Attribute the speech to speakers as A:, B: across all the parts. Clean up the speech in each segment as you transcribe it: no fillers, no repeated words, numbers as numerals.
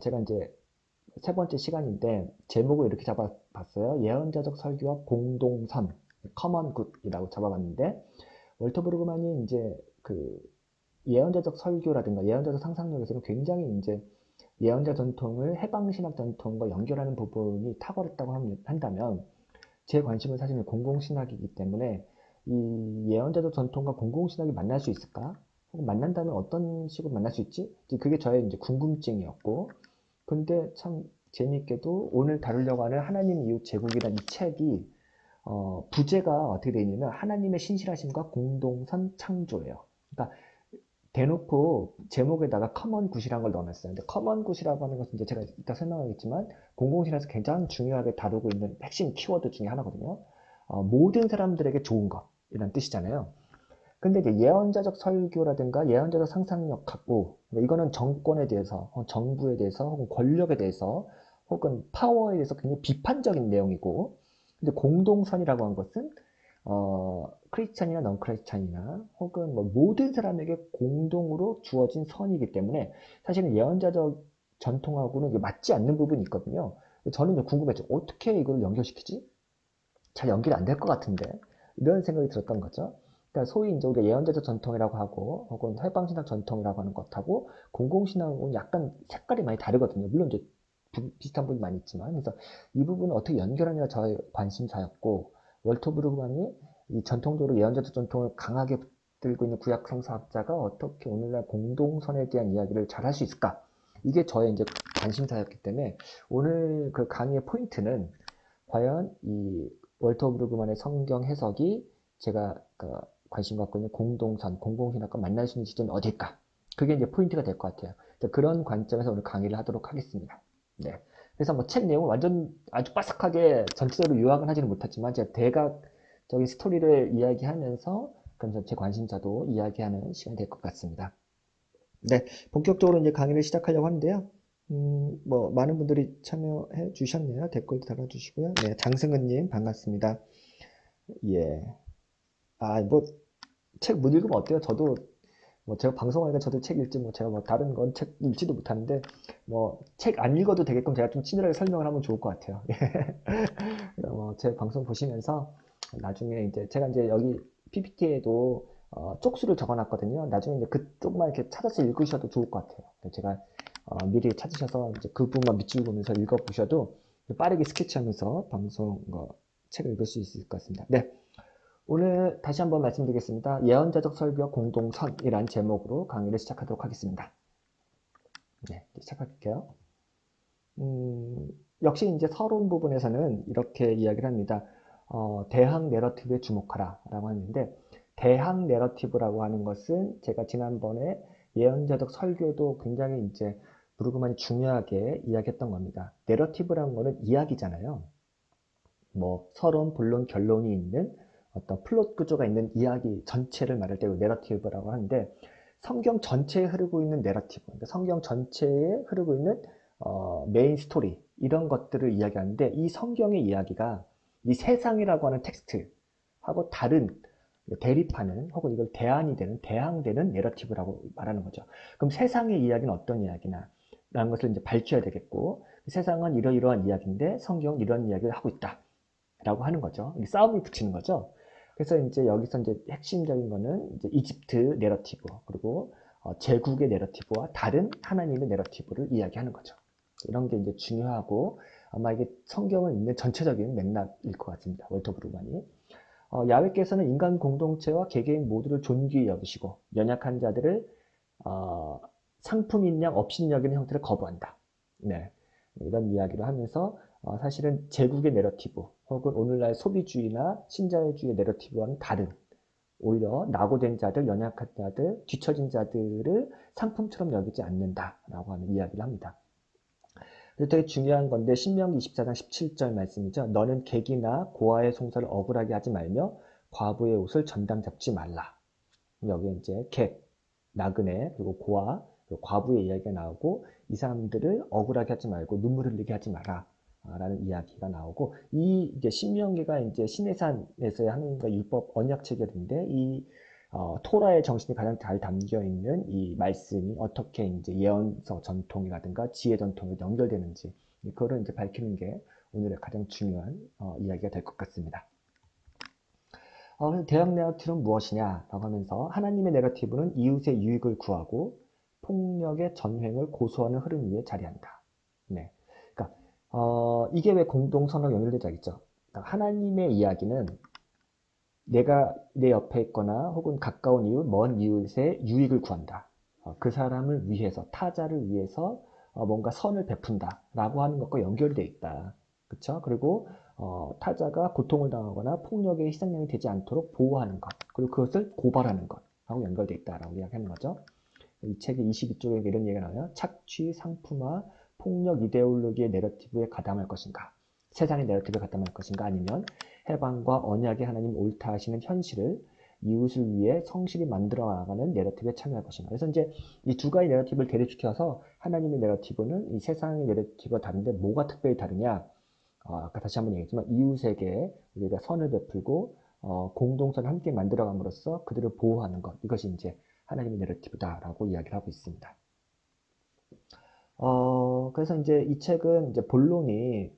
A: 제가 이제 세 번째 시간인데 제목을 이렇게 잡아봤어요. 예언자적 설교와 공동선, 커먼 굿이라고 잡아봤는데 월터 브루그만이 이제 그 예언자적 설교라든가 예언자적 상상력에서는 굉장히 이제 예언자 전통을 해방신학 전통과 연결하는 부분이 탁월했다고 한다면 제 관심은 사실은 공공신학이기 때문에 이 예언자적 전통과 공공신학이 만날 수 있을까? 혹은 만난다면 어떤 식으로 만날 수 있지? 이제 그게 저의 이제 궁금증이었고, 근데 참 재미있게도 오늘 다루려고 하는 하나님 이웃 제국이라는 이 책이 부제가 어떻게 되어 있냐면 하나님의 신실하심과 공동선 창조예요. 그러니까 대놓고 제목에다가 커먼 굿이라는 걸 넣어놨어요. 근데 커먼 굿이라고 하는 것은 이제 제가 이따 설명하겠지만 공공신에서 굉장히 중요하게 다루고 있는 핵심 키워드 중에 하나거든요. 모든 사람들에게 좋은 것이라는 뜻이잖아요. 근데 이제 예언자적 설교라든가 예언자적 상상력하고 이거는 정권에 대해서, 정부에 대해서, 혹은 권력에 대해서, 혹은 파워에 대해서 굉장히 비판적인 내용이고, 근데 공동선이라고 한 것은 크리스찬이나 넌 크리스찬이나 혹은 뭐 모든 사람에게 공동으로 주어진 선이기 때문에 사실은 예언자적 전통하고는 이게 맞지 않는 부분이 있거든요. 저는 이제 궁금했죠. 어떻게 이걸 연결시키지? 잘 연결이 안 될 것 같은데 이런 생각이 들었던 거죠. 그러니까 소위 이제 우리가 예언자적 전통이라고 하고 혹은 해방신학 전통이라고 하는 것하고 공공신학은 약간 색깔이 많이 다르거든요. 물론 이제 비슷한 부분이 많이 있지만 그래서 이 부분을 어떻게 연결하냐가 저의 관심사였고 월터 브루그만이 이 전통적으로 예언자적 전통을 강하게 붙들고 있는 구약 성서학자가 어떻게 오늘날 공동선에 대한 이야기를 잘 할 수 있을까? 이게 저의 이제 관심사였기 때문에 오늘 그 강의의 포인트는 과연 이 월터 브루그만의 성경 해석이 제가 관심 갖고 있는 공동선, 공공신학과 만날 수 있는 지점이 어딜까? 그게 이제 포인트가 될 것 같아요. 그런 관점에서 오늘 강의를 하도록 하겠습니다. 네. 그래서 뭐 책 내용을 완전 아주 빠삭하게 전체적으로 요약은 하지는 못했지만 제가 대각적인 스토리를 이야기하면서 그러면서 제 관심사도 이야기하는 시간이 될 것 같습니다. 네, 본격적으로 이제 강의를 시작하려고 하는데요. 뭐, 많은 분들이 참여해 주셨네요. 댓글도 달아주시고요. 네, 장승은님, 반갑습니다. 예. 뭐, 책 못 읽으면 어때요? 저도, 뭐, 제가 방송하니까 저도 책 읽지, 뭐, 제가 뭐, 다른 건 책 읽지도 못하는데, 뭐, 책 안 읽어도 되게끔 제가 좀 친절하게 설명을 하면 좋을 것 같아요. 제 방송 보시면서, 나중에 이제, 제가 이제 여기 PPT에도, 쪽수를 적어놨거든요. 나중에 이제 그쪽만 이렇게 찾아서 읽으셔도 좋을 것 같아요. 제가 미리 찾으셔서 이제 그 부분만 밑줄 보면서 읽어보셔도 빠르게 스케치하면서 방송 책을 읽을 수 있을 것 같습니다. 네, 오늘 다시 한번 말씀드리겠습니다. 예언자적 설교와 공동선이라는 제목으로 강의를 시작하도록 하겠습니다. 네, 시작할게요. 역시 이제 서론 부분에서는 이렇게 이야기를 합니다. 대항 내러티브에 주목하라 라고 하는데 대항 내러티브라고 하는 것은 제가 지난번에 예언자적 설교도 굉장히 이제 브루그만이 중요하게 이야기했던 겁니다. 내러티브라는 거는 이야기잖아요. 뭐 서론, 본론, 결론이 있는 어떤 플롯 구조가 있는 이야기 전체를 말할 때 내러티브라고 하는데 성경 전체에 흐르고 있는 내러티브, 그러니까 성경 전체에 흐르고 있는 메인 스토리 이런 것들을 이야기하는데 이 성경의 이야기가 이 세상이라고 하는 텍스트하고 다른 대립하는 혹은 이걸 대안이 되는 대항되는 내러티브라고 말하는 거죠. 그럼 세상의 이야기는 어떤 이야기나 라는 것을 이제 밝혀야 되겠고 세상은 이러이러한 이야기인데 성경은 이런 이야기를 하고 있다 라고 하는 거죠. 싸움이 붙이는 거죠. 그래서 이제 여기서 이제 핵심적인 거는 이제 이집트 내러티브 그리고 제국의 내러티브와 다른 하나님의 내러티브를 이야기하는 거죠. 이런 게 이제 중요하고 아마 이게 성경을 읽는 전체적인 맥락일 것 같습니다. 월터 브루만이. 야훼께서는 인간 공동체와 개개인 모두를 존귀히 여기시고 연약한 자들을 어, 상품인 양 없인 여기는 형태를 거부한다. 네. 이런 이야기를 하면서 사실은 제국의 내러티브 혹은 오늘날 소비주의나 신자유주의 내러티브와는 다른 오히려 낙오된 자들, 연약한 자들, 뒤처진 자들을 상품처럼 여기지 않는다라고 하는 이야기를 합니다. 그래서 되게 중요한 건데 신명기 24장 17절 말씀이죠. 너는 객이나 고아의 송사를 억울하게 하지 말며 과부의 옷을 전당 잡지 말라. 여기 이제 객, 나그네, 그리고 고아, 그리고 과부의 이야기가 나오고 이 사람들을 억울하게 하지 말고 눈물 흘리게 하지 마라. 라는 이야기가 나오고 이 이제 신명기가 이제 시내산에서의 하나님과 율법 언약 체결인데 이 토라의 정신이 가장 잘 담겨 있는 이 말씀이 어떻게 이제 예언서 전통이라든가 지혜 전통에 연결되는지 그거를 이제 밝히는 게 오늘의 가장 중요한 이야기가 될 것 같습니다. 그래서 대학 내러티브는 무엇이냐라고 하면서 하나님의 내러티브는 이웃의 유익을 구하고 폭력의 전횡을 고소하는 흐름 위에 자리한다. 네. 그러니까 이게 왜 공동선언 연결되지 않겠죠? 그러니까 하나님의 이야기는 내가 내 옆에 있거나 혹은 가까운 이웃, 먼 이웃의 유익을 구한다. 그 사람을 위해서, 타자를 위해서 뭔가 선을 베푼다라고 하는 것과 연결되어 있다. 그렇죠? 그리고 타자가 고통을 당하거나 폭력의 희생양이 되지 않도록 보호하는 것, 그리고 그것을 고발하는 것하고 연결되어 있다라고 이야기하는 거죠. 이 책의 22쪽에 이런 얘기가 나와요. 착취, 상품화, 폭력 이데올로기의 내러티브에 가담할 것인가? 세상의 내러티브에 가담할 것인가? 아니면 해방과 언약의 하나님 옳다 하시는 현실을 이웃을 위해 성실히 만들어 나가는 내러티브에 참여할 것인가? 그래서 이제 이 두 가지 내러티브를 대립시켜서 하나님의 내러티브는 이 세상의 내러티브가 다른데 뭐가 특별히 다르냐? 아까 다시 한번 얘기했지만 이웃에게 우리가 선을 베풀고 공동선을 함께 만들어감으로써 그들을 보호하는 것, 이것이 이제 하나님의 내러티브다라고 이야기를 하고 있습니다. 그래서 이제 이 책은 이제 본론이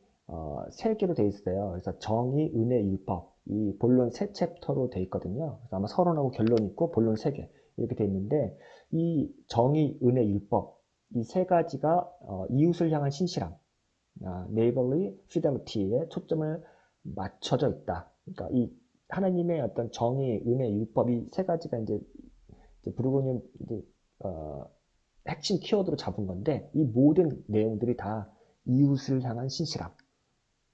A: 세 개로 되어 있어요. 그래서 정의, 은혜, 율법. 이 본론 세 챕터로 되어 있거든요. 그래서 아마 서론하고 결론 있고 본론 세 개 이렇게 되어 있는데 이 정의, 은혜, 율법 이 세 가지가 이웃을 향한 신실함, neighborly fidelity에 초점을 맞춰져 있다. 그러니까 이 하나님의 어떤 정의, 은혜, 율법 이 세 가지가 이제 브루고님 이제 핵심 키워드로 잡은 건데 이 모든 내용들이 다 이웃을 향한 신실함.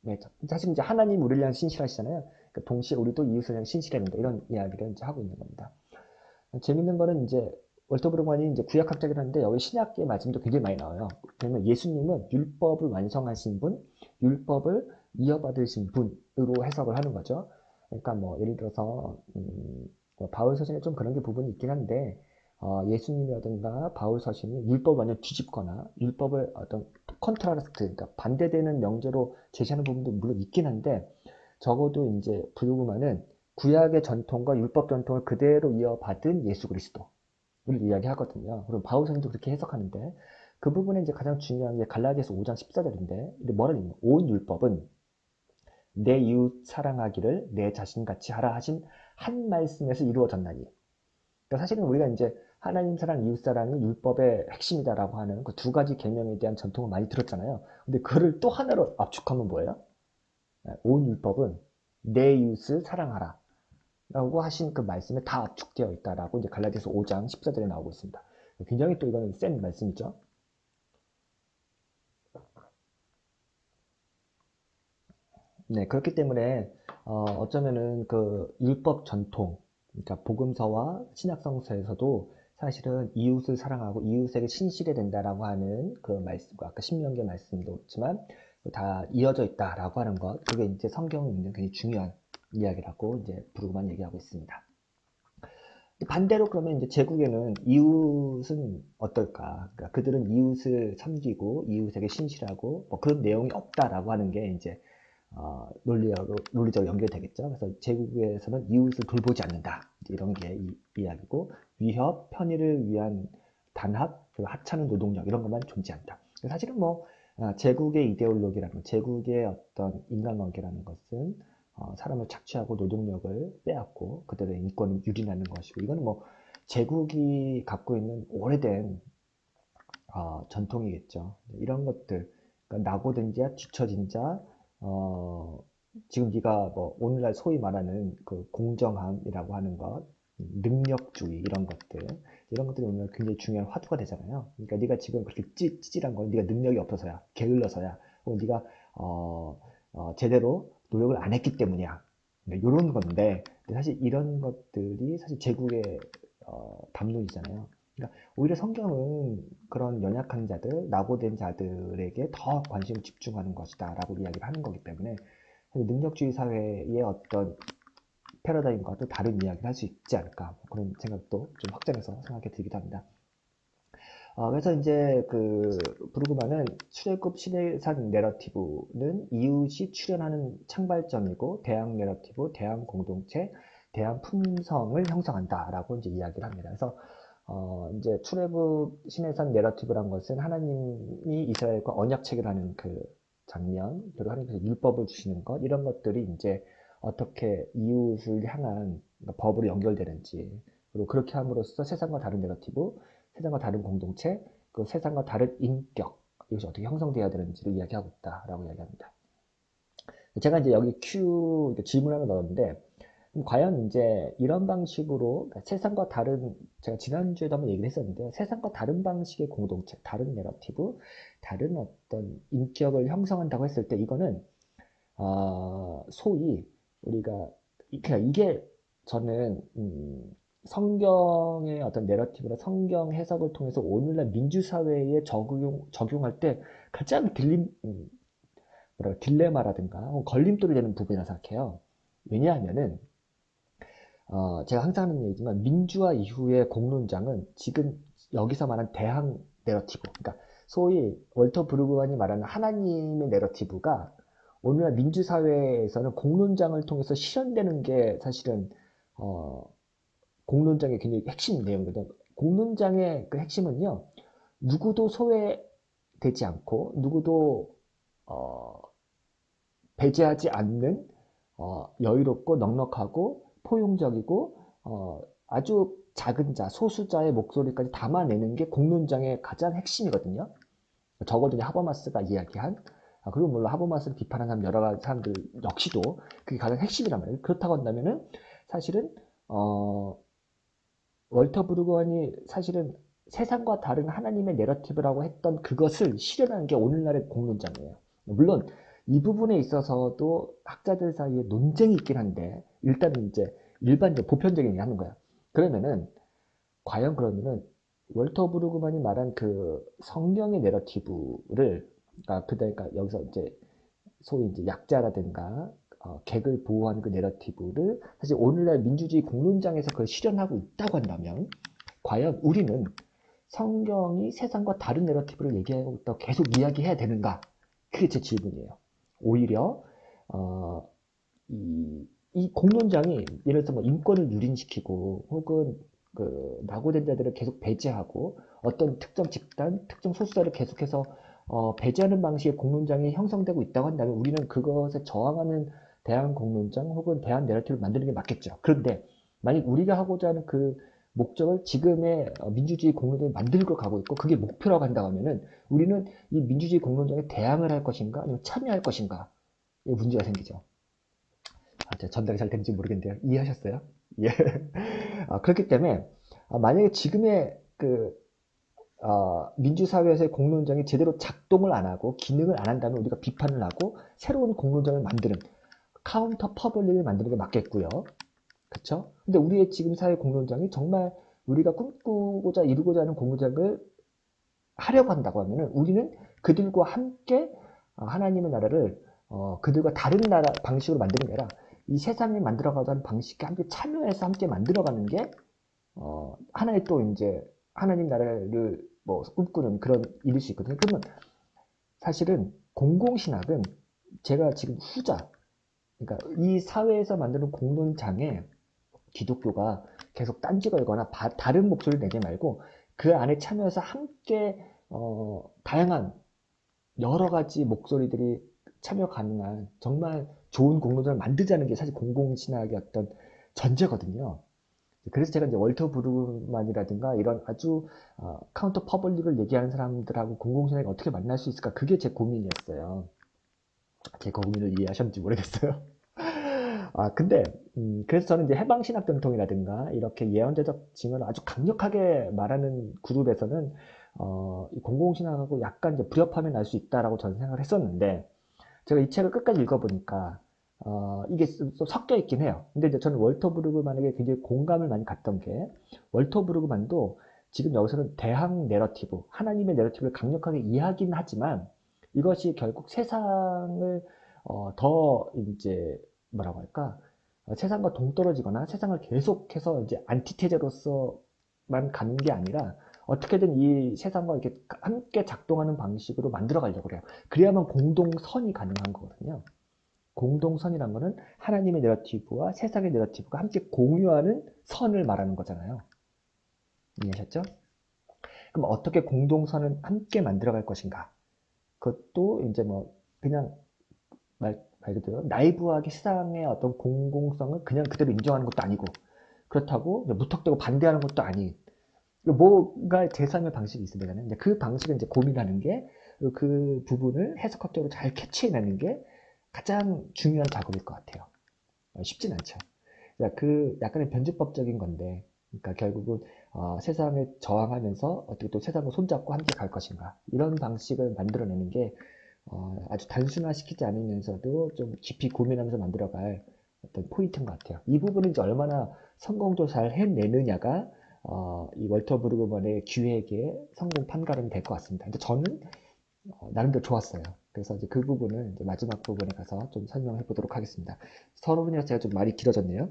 A: 네, 사실 이제 하나님 우리를 향한 신실하시잖아요. 그러니까 동시에 우리도 이웃을 향한 신실해야 된다. 이런 이야기를 이제 하고 있는 겁니다. 재밌는 거는 이제 월터 브루만이 이제 구약학자긴 한데 여기 신약의 말씀도 굉장히 많이 나와요. 왜냐면 예수님은 율법을 완성하신 분, 율법을 이어받으신 분으로 해석을 하는 거죠. 그러니까 뭐 예를 들어서 뭐 바울 서신에 좀 그런 게 부분이 있긴 한데 예수님이라든가 바울 서신이 율법을 완전 뒤집거나 율법을 어떤 컨트라스트, 그러니까 반대되는 명제로 제시하는 부분도 물론 있긴 한데 적어도 이제 브루그만은 구약의 전통과 율법 전통을 그대로 이어받은 예수 그리스도를 이야기하거든요. 그리고 바울서신도 그렇게 해석하는데 그 부분에 이제 가장 중요한 게 갈라디아서 5장 14절인데 뭐라 있냐? 온 율법은 내 이웃 사랑하기를 내 자신같이 하라 하신 한 말씀에서 이루어졌나니. 그러니까 사실은 우리가 이제 하나님 사랑, 이웃 사랑이 율법의 핵심이다라고 하는 그 두 가지 계명에 대한 전통을 많이 들었잖아요. 근데 그를 또 하나로 압축하면 뭐예요? 온 율법은 내 이웃을 사랑하라. 라고 하신 그 말씀에 다 압축되어 있다라고 이제 갈라디아서 5장 14절에 나오고 있습니다. 굉장히 또 이거는 센 말씀이죠. 네, 그렇기 때문에 어쩌면은 그 율법 전통, 그러니까 복음서와 신약성서에서도 사실은 이웃을 사랑하고 이웃에게 신실해야 된다라고 하는 그 말씀과 아까 신명기 말씀도 있지만 다 이어져 있다라고 하는 것, 그게 이제 성경에 있는 굉장히 중요한 이야기라고 이제 브루그만 얘기하고 있습니다. 반대로 그러면 이제 제국에는 이웃은 어떨까? 그러니까 그들은 이웃을 섬기고 이웃에게 신실하고 뭐 그런 내용이 없다라고 하는 게 이제 논리적으로 연결되겠죠. 그래서 제국에서는 이웃을 돌보지 않는다. 이런 게 이야기고 위협, 편의를 위한 단합, 그리고 하찮은 노동력 이런 것만 존재한다. 사실은 뭐 제국의 이데올로기라는 제국의 어떤 인간관계라는 것은 사람을 착취하고 노동력을 빼앗고 그들의 인권을 유린하는 것이고 이거는 뭐 제국이 갖고 있는 오래된 전통이겠죠. 이런 것들 그러니까 낙오된 자, 뒤처진 자, 지금 네가 뭐 오늘날 소위 말하는 그 공정함이라고 하는 것, 능력주의 이런 것들이 오늘 굉장히 중요한 화두가 되잖아요. 그러니까 네가 지금 그렇게 찌질한 건 네가 능력이 없어서야, 게을러서야, 혹은 네가 제대로 노력을 안 했기 때문이야. 네, 이런 건데 사실 이런 것들이 사실 제국의 담론이잖아요. 그러니까 오히려 성경은 그런 연약한 자들, 낙오된 자들에게 더 관심을 집중하는 것이다 라고 이야기를 하는 거기 때문에 능력주의 사회의 어떤 패러다임과 또 다른 이야기를 할 수 있지 않을까 뭐 그런 생각도 좀 확장해서 생각해 드리기도 합니다. 그래서 이제 그 브루그만은 출애굽 시대산 내러티브는 이웃이 출현하는 창발점이고 대항 내러티브, 대항 공동체, 대한 품성을 형성한다라고 이제 이야기를 합니다. 그래서 이제 출애굽 신해산 내러티브란 것은 하나님이 이스라엘과 언약 체결하는 그 장면, 그리고 하나님께서 율법을 주시는 것, 이런 것들이 이제 어떻게 이웃을 향한 법으로 연결되는지, 그리고 그렇게 함으로써 세상과 다른 내러티브, 세상과 다른 공동체, 그 세상과 다른 인격, 이것이 어떻게 형성되어야 되는지를 이야기하고 있다라고 이야기합니다. 제가 이제 여기 질문 하나 넣었는데, 과연 이제 이런 방식으로 그러니까 세상과 다른, 제가 지난주에도 한번 얘기를 했었는데요. 세상과 다른 방식의 공동체, 다른 내러티브, 다른 어떤 인격을 형성한다고 했을 때 이거는 소위 우리가 그냥 이게 저는 성경의 어떤 내러티브나 성경 해석을 통해서 오늘날 민주사회에 적용할 때 가장 딜레마라든가 걸림돌이 되는 부분이라 생각해요. 왜냐하면은 제가 항상 하는 얘기지만 민주화 이후의 공론장은 지금 여기서 말한 대항 내러티브, 그러니까 소위 월터 브루그만이 말하는 하나님의 내러티브가 오늘날 민주사회에서는 공론장을 통해서 실현되는 게 사실은 공론장의 굉장히 핵심 내용이거든요. 공론장의 그 핵심은요, 누구도 소외되지 않고 누구도 배제하지 않는 여유롭고 넉넉하고 포용적이고 아주 작은 자, 소수자의 목소리까지 담아내는 게 공론장의 가장 핵심이거든요. 적어도 하버마스가 이야기한 그리고 물론 하버마스를 비판하는 사람 여러 가지 사람들 역시도 그게 가장 핵심이란 말이에요. 그렇다고 한다면은 사실은 월터 브루그만이 사실은 세상과 다른 하나님의 내러티브라고 했던 그것을 실현하는 게 오늘날의 공론장이에요. 물론 이 부분에 있어서도 학자들 사이에 논쟁이 있긴 한데 일단은 이제 일반적 보편적인 얘기 하는 거야. 그러면은 과연 그러면은 월터 브루그만이 말한 그 성경의 내러티브를 그러니까 여기서 이제 소위 이제 약자라든가 객을 보호하는 그 내러티브를 사실 오늘날 민주주의 공론장에서 그걸 실현하고 있다고 한다면 과연 우리는 성경이 세상과 다른 내러티브를 얘기하고 있다고 계속 이야기해야 되는가? 그게 제 질문이에요. 오히려 이 공론장이 예를 들어서 뭐 인권을 유린시키고 혹은 그 낙오된 자들을 계속 배제하고 어떤 특정 집단, 특정 소수자를 계속해서 배제하는 방식의 공론장이 형성되고 있다고 한다면 우리는 그것에 저항하는 대한 공론장 혹은 대한 내러티브를 만드는 게 맞겠죠. 그런데 만약 우리가 하고자 하는 그 목적을 지금의 민주주의 공론장이 만들고 가고 있고 그게 목표라고 한다고 하면은 우리는 이 민주주의 공론장에 대항을 할 것인가 아니면 참여할 것인가 이 문제가 생기죠. 제가 전달이 잘 되는지 모르겠는데요. 이해하셨어요? 예. 그렇기 때문에 만약에 지금의 그 민주사회에서의 공론장이 제대로 작동을 안 하고 기능을 안 한다면 우리가 비판을 하고 새로운 공론장을 만드는 카운터 퍼블릭을 만드는 게 맞겠고요. 그렇죠? 근데 우리의 지금 사회 공론장이 정말 우리가 꿈꾸고자 이루고자 하는 공론장을 하려고 한다고 하면은 우리는 그들과 함께 하나님의 나라를 그들과 다른 나라 방식으로 만드는 게 아니라 이 세상이 만들어가자는 방식에 함께 참여해서 함께 만들어가는 게 하나의 또 이제 하나님 나라를 뭐 꿈꾸는 그런 일일 수 있거든요. 그러면 사실은 공공신학은 제가 지금 그러니까 이 사회에서 만드는 공론장에 기독교가 계속 딴지 걸거나 다른 목소리를 내지 말고 그 안에 참여해서 함께 다양한 여러 가지 목소리들이 참여 가능한 정말 좋은 공론장을 만들자는 게 사실 공공신학의 어떤 전제거든요. 그래서 제가 이제 월터 브루만이라든가 이런 아주 카운터 퍼블릭을 얘기하는 사람들하고 공공신학이 어떻게 만날 수 있을까 그게 제 고민이었어요. 제 고민을 이해하셨는지 모르겠어요. 근데 그래서 저는 이제 해방신학 전통이라든가 이렇게 예언자적 증언을 아주 강력하게 말하는 그룹에서는 이 공공신학하고 약간 이제 불협화음이 날 수 있다라고 저는 생각을 했었는데 제가 이 책을 끝까지 읽어보니까 이게 좀 섞여 있긴 해요. 근데 이제 저는 월터 브루그만에게 굉장히 공감을 많이 갔던 게 월터 브루그만도 지금 여기서는 대항 내러티브, 하나님의 내러티브를 강력하게 이야기는 하지만 이것이 결국 세상을 더 이제 뭐라고 할까 세상과 동떨어지거나 세상을 계속해서 이제 안티테제로서만 가는 게 아니라 어떻게든 이 세상과 이렇게 함께 작동하는 방식으로 만들어 가려고 그래요. 그래야만 공동선이 가능한 거거든요. 공동선이란 거는 하나님의 내러티브와 세상의 내러티브가 함께 공유하는 선을 말하는 거잖아요. 이해하셨죠? 그럼 어떻게 공동선을 함께 만들어갈 것인가? 그것도 이제 뭐 그냥 말 그대로 나이브하게 세상의 어떤 공공성을 그냥 그대로 인정하는 것도 아니고 그렇다고 무턱대고 반대하는 것도 아닌 뭔가 제3의 방식이 있어야 되잖아요. 이제 그 방식을 이제 고민하는 게 그 부분을 해석학적으로 잘 캐치해내는 게 가장 중요한 작업일 것 같아요. 쉽진 않죠. 그 약간의 변주법적인 건데, 그러니까 결국은 세상에 저항하면서 어떻게 또 세상을 손잡고 함께 갈 것인가 이런 방식을 만들어내는 게 아주 단순화시키지 않으면서도 좀 깊이 고민하면서 만들어갈 어떤 포인트인 것 같아요. 이 부분을 이제 얼마나 성공도 잘 해내느냐가 이 월터 브루그만의 기획의 성공 판가름이 될 것 같습니다. 근데 저는 나름대로 좋았어요. 그래서 이제 그 부분을 이제 마지막 부분에 가서 좀 설명해 보도록 하겠습니다. 서론이라 제가 좀 말이 길어졌네요.